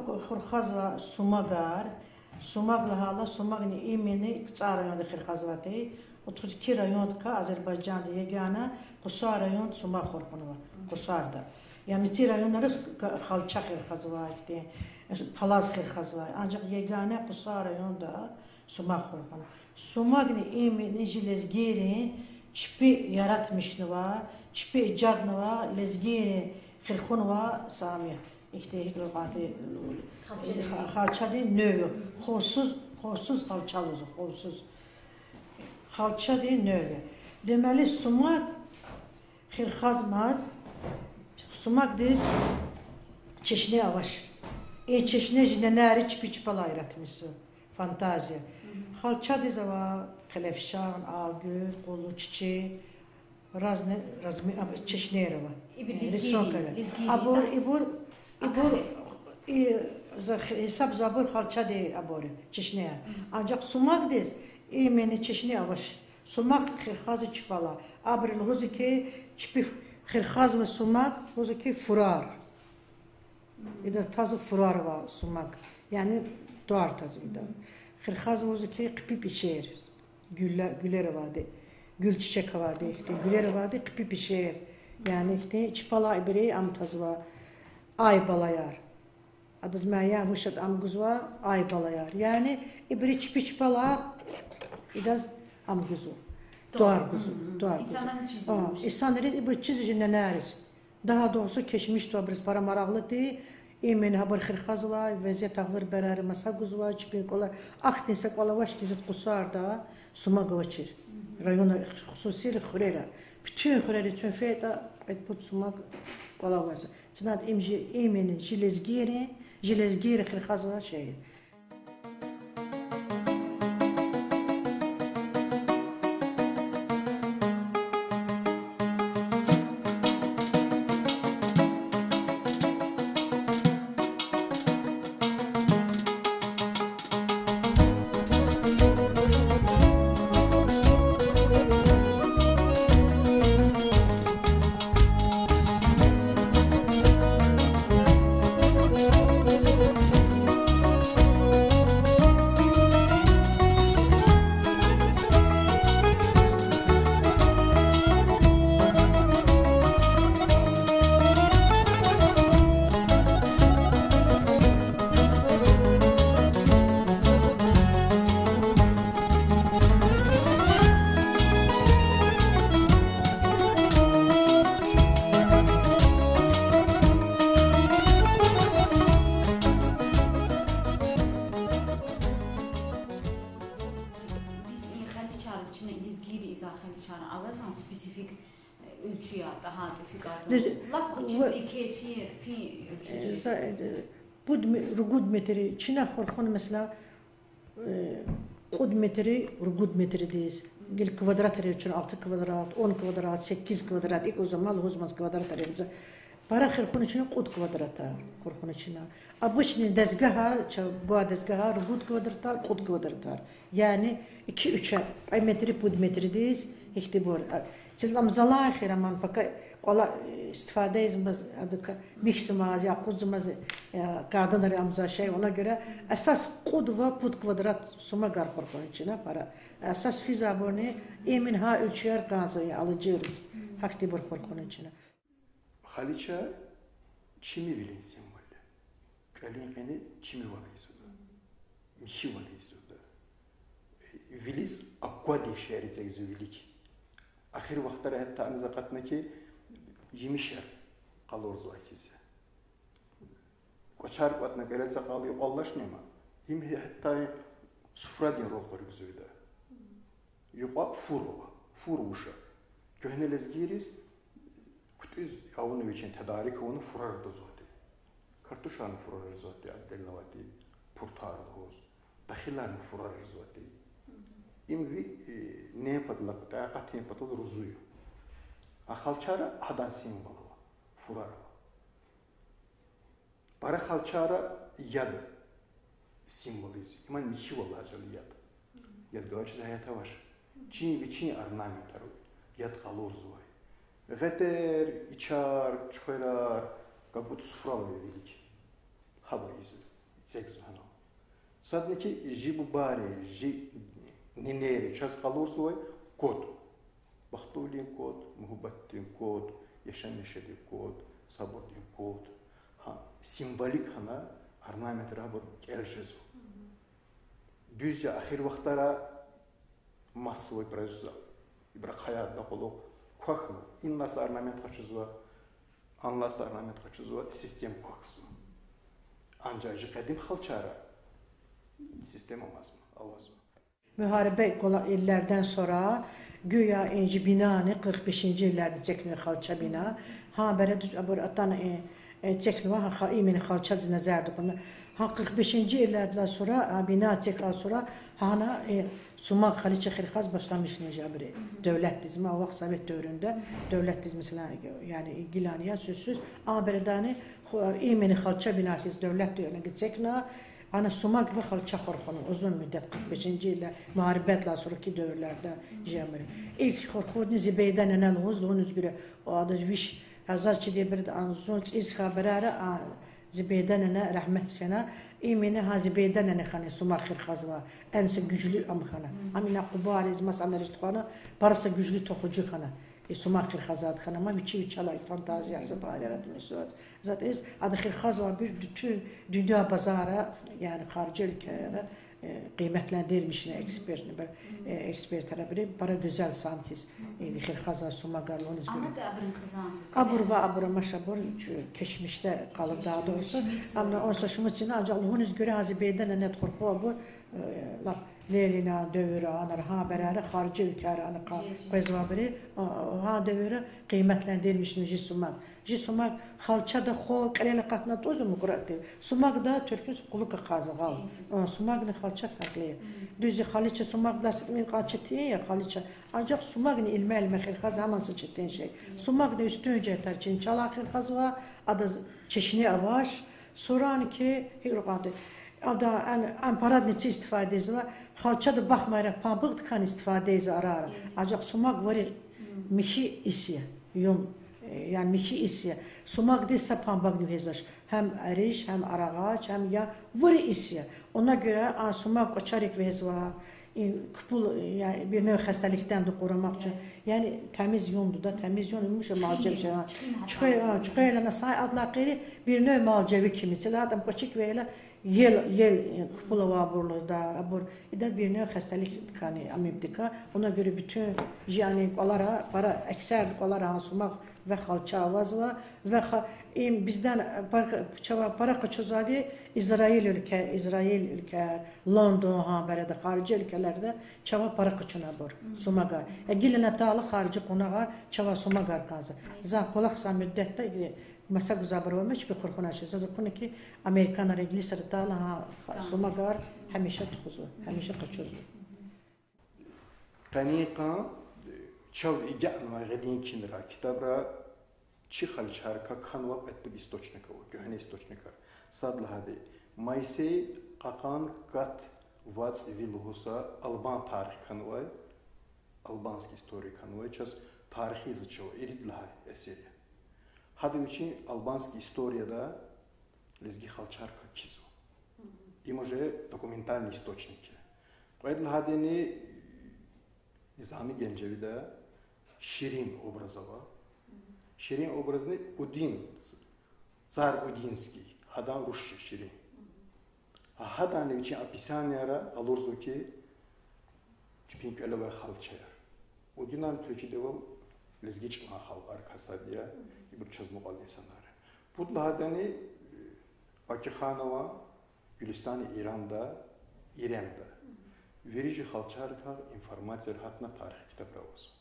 ხურხაზვა სუმაგარ, სუმაგლა ჰალა სუმაგნი იმენი წა რაიონი ხერხაზვათი, ოთხი რაიონდკა აზერბაიჯანი ეგანა, ყუსა რაიონд სუმაგ ხორხონვა, ყუსარდა. Yani tir rayonları xalça xerxazva ikti, palaz xerxazva. Ancaq yegane Qusa rayonda Sumaq xorxana. Sumaqni imini jilezgiri çpi yaratmışnıva, çpi icadnıva, lezgiri xerxunva sami. İkti hidrogati xalçadi növü. Xorsuz xalçalısı, xorsuz. Xalçadi növü. Deməli Sumaq xerxazmaz. Sumak değil, çeşne avaş. Çeşne jineneri çipi-çipala yaratmışsı. Fantaziya. Halça diz ava, kelefşan, algül, kolu, çiçeği, razne, çeşne yarava. İbur, hesap zabur halça değil abore, çeşne yar. Ancak sumak diz, imeni çeşne avaş. Sumak xirxazı çipala. Abril huzi ki çipi xirxaz ve sumak, huzi ki furar. Tazı furar var sumak. Yani doğar tazıydı. Xirxaz huzi ki kıpi pişer. Güller vardı. Gül çiçek vardı. Güller vardı, kıpi pişer. Yani çipala ibreyi am tazı var. Ay balayar. Adız məyən huşat am güzva ay balayar. Yani ibri çipi-çipala idaz am güzva. Doğar kuzu. İnsanların çizilmiş. İnsanların bu çizicinden nəriz. Daha doğrusu keçmiş doğrusu para maraqlı deyil. Emin haber xirxazlar, vəziyyət ağlar bərəri masa quzva, çipik olar. Axtinsə qalavaş gizit qusarda suma qavaçır. Rayona xüsusilə xurera. Bütün xurera üçün feyda etbut suma qalavaç. Çınad eminin jilezgiri xirxazlar şeyi. Spesifik ölçüye daha difficulty. Lak keyfi ölçüsü. Bu rugud metri Çin'e korkun mesela kud metri rugud metri deyiz. Gel kvadrat için 6 kvadrat, 10 kvadrat, 8 kvadrat ilk o zaman huzmaz kvadrat arayınca. Para korkun için kud kvadrata korkun için. Обычный dezgaha, bu dezgaha rugud kvadrata, kud kvadrata. Yani 2-3 metri pud metri deyiz. İhtibor. Çılgam zalahir aman paka ola istifadeyizimiz adıka miximaz ya kuzumaz kadınlar amza şey ona göre esas kudva put kvadrat suma gar korkun içine para. Esas fizabone emin ha ölçüyer gazı alıcıyız. Haktibor korkun içine. Haliça çimi bilin sembolü. Kalinkeni çimi valıyızdı. Mişi valıyızdı. Vilis akvadi şehri çekizü vilik. Ahir vaxtları hatta anızaqatına ki yemişer qaloruz vakizi. Koçar vatna geletse qalıyor Allah şnema. Him hatta sufra diye rohları güzüydü. Yuqa furuşa. Köhnelez giriz kutuz avunu için tedarik onu furar da zoti. Kartuşan furar zoti abdelnavati purtar hoz. Dahilan furar zoti. İmvi ne yaptılar? Takat ne yaptılar? Ruzuyu. Halçara hadan simbolu. Furar. Para halçara yad simboliz. İman mihi vallacalı yad. Yad gavaçız hayata var. Çin ve Çin ornamentarı. Yad kalor zuvay. Gıter, içar, çukurar, kaput sufralı verik. Hava yüzü. цекзано. Садники жибубари, нинери, час халурсуй код. Бахтулин код, мухбаттин код, яшамешедин код, сабордин код. Символик хана орнаментра бір келшезу. Düzce ahir vaxtlara массовый производство. Ибра хаятда қолу қуақны. Иннасы орнамент қачызуа, анласы орнамент қачызуа, систем қуақсу. Ancak jikadim xalçara sistem olmazmı? Olmazmı? Müharibə illərdən sonra güya enci binanı 45-ci illərdə çəkilən xalça bina. Ha belə atan çəkilən ha imeni xalça nəzərdə qoyulur. Ha 45-ci illərdən sonra bina çəkilən sonra hana Sumaq Xaliçə Xirxaz başlamış necəbiri. Dövlət dizimi o vaxt Sovet dövründə dövlət dizmisine yani Gilaniya sözsüz. Aberedani imeni xalça binasız dövlət dövründə çəkilən ana Sumaq və xalça xorxunun uzun müddət 45-ci illər müharibətlə sonraki dövrlərdə cəmiri. İlk xorxunu Zibeydə nənəl Oğuzluğun üzgürü o adı Viş Hazarçı diye bir anzun iz xəbərləri Zibeydə nənə rəhmət sənə İmeni Zibeydə nənə xanı Sumaq Xirxaz var. Ense güçlü amxana. Amina Qubariz masanlar xana parası güçlü toxucu xana. Sumaq Xirxazad xana ama biçi çalay fantaziyası var yaratmış. Zaten adı Xirxaz var bir bütün dünya pazara yani xarici ülkelere qiymətləndirilmişini ekspertlərə biri para gözəl sankiz Xirxaza Sumaqarlığın üzgürü. Ama da abrın kızansı. Abur və abur maşabur keçmişdə qalıb daha doğrusu. Amma onsa şunu için ancaq onun üzgürü Hazibeydə nənət qorxu bu Lelina dövrü anar ha bərəri xarici ülkələri anı qoyzva biri ha dövrü qiymətləndirilmişini Sumaq. Sumaq xalça da xo qələlə qatnat özümü quraqdı. Sumaq da Türkün quluq qazıqal. Sumaqın xalça fərqli. Düzü xaliçə Sumaq da min qaçıtı ya xaliçə. Ancaq Sumaqın ilmə Xirxaz hamansı çətin şey. Sumaq da üstün cəhətlər üçün çala Xirxaz var. Adı çeşini avaş. Soran ki hiqraqadı. Ada ən parad neçə istifadə edilir. Xalça da baxmayaraq pambıq tıkan istifadə edilir ara-ara. Ancaq Sumaq var mixi isiyə. Yani mixi isiyə. Sumaq deyilsə pambıq nüvezaş. Həm əriş, həm arağaç, həm ya var isiyə. Ona görə Sumaq qoçarik vezva. Kupul yani bir növ xəstəlikdən də qorumaq üçün. Yəni təmiz yondur da, təmiz yon imiş malcəvi şey. Çıxayla say adlar qeyri bir növ malcəvi kimi. Adam qoçik və elə yel kupula vaburlu da abur ida bir növ xəstəlik tıkanı amibdika. Ona görə bütün yani onlara para əksər onlara Sumaq və xalça avaz var və bizdən para qaçızali İsrail ülke, London ha belədə xarici ölkələrdə çava para qaçına bor Sumağa. Gilinə talı xarici qonağa çava Sumağa qazı. Za qolaqsa müddətdə masa güzabırılmış bir qorxunaşı. Zəzəkunu ki Amerikanlar İngilizlər talı ha Sumağa həmişə tuxuzu, həmişə qaçızı. Qaniqa çav igə'nva ғədin kinra kitabra Чихальчарка Кханваб это источников, гёне источников. Садлахади. Майсей Какан Кат Вац Вилгуса Албан тарих канвай, албанский историк канвай, час тарих изучил, иридлахай эсери. Хадовичи албанский историяда лезги Халчарка Кизу. Им уже документальные источники. Поэтому хадени Низами Генджевида Ширин образова. Şirin obrazını Udin, Tsar Udinski, Hadan Rush Şirin. Hadan için описаниера alurzuki çpink eleve xalçayar. Udinan tüçi devam lezgiç mahal arkasa diye bir çözüm olan insanlar. Bu hadani Bakıxanova Gülistan İran'da, İran'da verici xalçarka informasiya hatna tarih kitabı olsun.